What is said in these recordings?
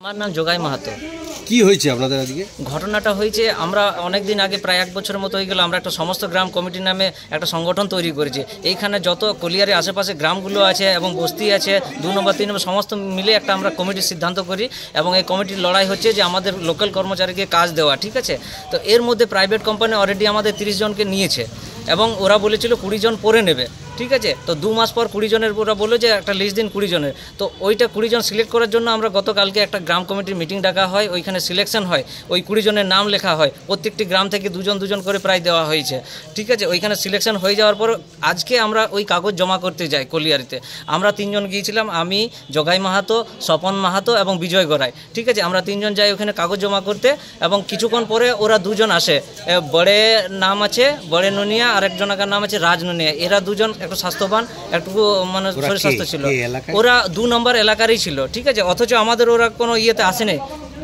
আমার নাম জগাই মাহাতো। কি হয়েছে আপনাদের আজকে? ঘটনাটা হয়েছে, আমরা অনেক দিন আগে প্রায় 1 বছরের মতো হয়ে গেল আমরা একটা সমস্ত গ্রাম কমিটি নামে একটা সংগঠন তৈরি করেছি। এইখানে যত কলিয়ারের আশেপাশে গ্রামগুলো আছে এবং বস্তি আছে 2 নম্বর 3 নম্বর সমস্ত মিলে একটা আমরা কমিটির সিদ্ধান্ত করি এবং এই কমিটির লড়াই হচ্ছে যে আমাদের লোকাল কর্মচারীকে কাজ দেওয়া, ঠিক আছে। তো এর মধ্যে প্রাইভেট কোম্পানি অলরেডি আমাদের 30 জনকে নিয়েছে এবং ওরা বলেছিল 20 জন পরে নেবে, ঠিক আছে। তো 2 মাস পর 20 জনের ওরা বললো যে একটা লিস্ট দিন 20 জনের। তো ওইটা 20 জন সিলেক্ট করার জন্য আমরা গতকালকে একটা গ্রাম কমিটির মিটিং ডাকা হয়, ওইখানে সিলেকশন হয়, ওই 20 জনের নাম লেখা হয়, প্রত্যেকটি গ্রাম থেকে 2 জন করে প্রায় দেওয়া হয়েছে, ঠিক আছে। ওইখানে সিলেকশন হয়ে যাওয়ার পর আজকে আমরা ওই কাগজ জমা করতে যাই কলিয়ারিতে। আমরা 3 জন গিয়েছিলাম, আমি, জগাই মাহাতো, স্বপন মাহাতো এবং বিজয় গড়াই, ঠিক আছে। আমরা 3 জন যাই ওখানে কাগজ জমা করতে এবং কিছুক্ষণ পরে ওরা 2 জন আসে। বড়ে নাম আছে বড়ে নুনিয়া আর একজনের নাম আছে রাজ নুনিয়া। এরা 2 জন একটু স্বাস্থ্যবান, একটু মানে শরীর স্বাস্থ্য ছিল, ওরা 2 নম্বর এলাকারই ছিল, ঠিক আছে। অথচ আমাদের ওরা কোনো ইয়েতে আসেনি,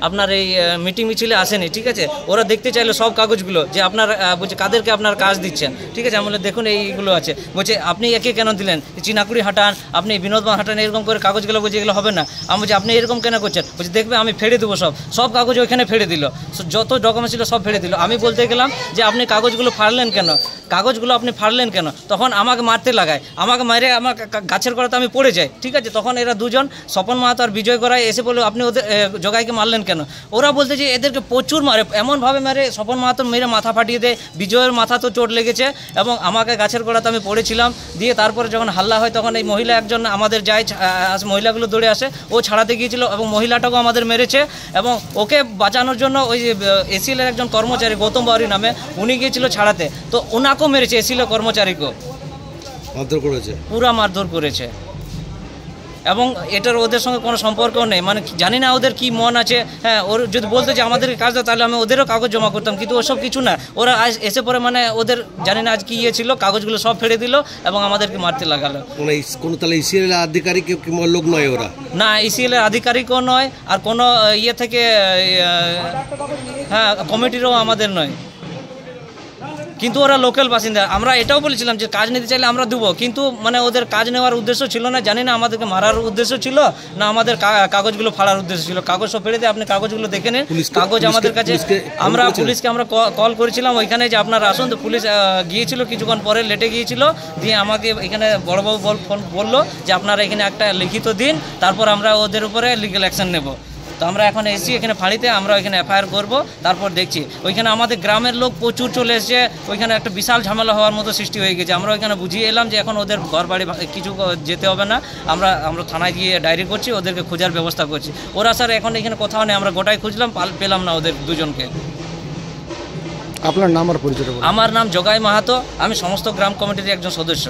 আপনার এই মিটিং মিছিলে আসেনি, ঠিক আছে। ওরা দেখতে চাইলো সব কাগজগুলো যে আপনার বলছে কাদেরকে আপনার কাজ দিচ্ছেন, ঠিক আছে। আমি বলে দেখুন এইগুলো আছে, বলছে আপনি একে কেন দিলেন, চিনাকুড়ি হাঁটান, আপনি বিনোদবান হাঁটান, এরকম করে কাগজগুলো বলছে এগুলো হবে না। আমি বলছি আপনি এরকম কেন করছেন, বলছে দেখবে আমি ফেড়ে দেবো সব কাগজ ওইখানে ফেড়ে দিল, যত ডকুমেন্টস ছিল সব ফেড়ে দিল। আমি বলতে গেলাম যে আপনি কাগজগুলো ফাড়লেন কেন, তখন আমাকে মারতে লাগায়, আমাকে মারে আমার গাছের গোড়াতে আমি পড়ে যাই, ঠিক আছে। তখন এরা 2 জন স্বপন মাহাতো আর বিজয় গড়াই এসে বললো আপনি ওদের জগাইকে মারলেন কেন। ওরা বলতে যে এদেরকে প্রচুর মারে, এমনভাবে মারে, স্বপন মাহাতো মেরে মাথা ফাটিয়ে দেয়, বিজয়ের মাথা তো চোট লেগেছে এবং আমাকে গাছের গোড়াতে আমি পড়েছিলাম। দিয়ে তারপরে যখন হাল্লা হয় তখন এই মহিলা একজন আমাদের যায়, মহিলাগুলো দৌড়ে আসে, ও ছাড়াতে গিয়েছিল এবং মহিলাটাকেও আমাদের মেরেছে এবং ওকে বাঁচানোর জন্য ওই এসিএলের একজন কর্মচারী গৌতম বাউরি নামে উনি গিয়েছিল ছাড়াতে, তো ওনাকেও মেরেছে, এসিএলের কর্মচারীকেও মারধর করেছে, পুরা মারধর করেছে। এবং এটার ওদের সঙ্গে কোনো সম্পর্কও নেই, মানে জানি না ওদের কি মন আছে। হ্যাঁ, ওর যদি বলতে যে আমাদেরকে কাজ দাও তাহলে আমি ওদেরও কাগজ জমা করতাম, কিন্তু ওসব কিছু না। ওরা এসে পরে মানে ওদের জানি না আজ কি ইয়ে ছিল, কাগজগুলো সব ফেলে দিল এবং আমাদেরকে মারতে লাগালো। কোনো তাহলে ইসিএলের আধিকারিক কিংবা লোক নয় ওরা? না, ইসিএলের আধিকারিকও নয় আর কোনো ইয়ে থেকে হ্যাঁ কমিটিরও আমাদের নয়, কিন্তু ওরা লোকাল বাসিন্দা। আমরা এটাও বলেছিলাম যে কাজ নিতে চাইলে আমরা দেবো, কিন্তু মানে ওদের কাজ নেওয়ার উদ্দেশ্য ছিল না, জানি না আমাদেরকে মারার উদ্দেশ্য ছিল না আমাদের কাগজগুলো ফাড়ার উদ্দেশ্য ছিল। কাগজ সব ফেলে দিয়ে আপনি কাগজগুলো দেখে নেন, কাগজ আমাদের কাছে। পুলিশকে আমরা কল করেছিলাম ওইখানে যে আপনারা আসুন, তো পুলিশ গিয়েছিল, কিছুক্ষণ পরে লেটে গিয়েছিল, দিয়ে আমাকে এখানে বড়বাবু বললো যে আপনারা এখানে একটা লিখিত দিন, তারপর আমরা ওদের উপরে লিগ্যাল অ্যাকশন নেব। তো আমরা এখন এসেছি এখানে ফাঁড়িতে, আমরা ওইখানে এফআইআর করবো, তারপর দেখছি। ওইখানে আমাদের গ্রামের লোক প্রচুর চলে এসেছে, ওইখানে একটা বিশাল ঝামেলা হওয়ার মতো সৃষ্টি হয়ে গেছে। আমরা ওইখানে বুঝিয়ে এলাম যে এখন ওদের ঘর বাড়ি কিছু যেতে হবে না, আমরা থানায় গিয়ে ডায়েরি করছি, ওদেরকে খোঁজার ব্যবস্থা করছি। ওরা স্যার এখন এখানে কোথাও নেই, আমরা গোটাই খুঁজলাম, পেলাম না ওদের 2 জনকে। আপনার নাম আর পরিচয়? আমার নাম জগাই মাহাতো, আমি সমস্ত গ্রাম কমিটির একজন সদস্য।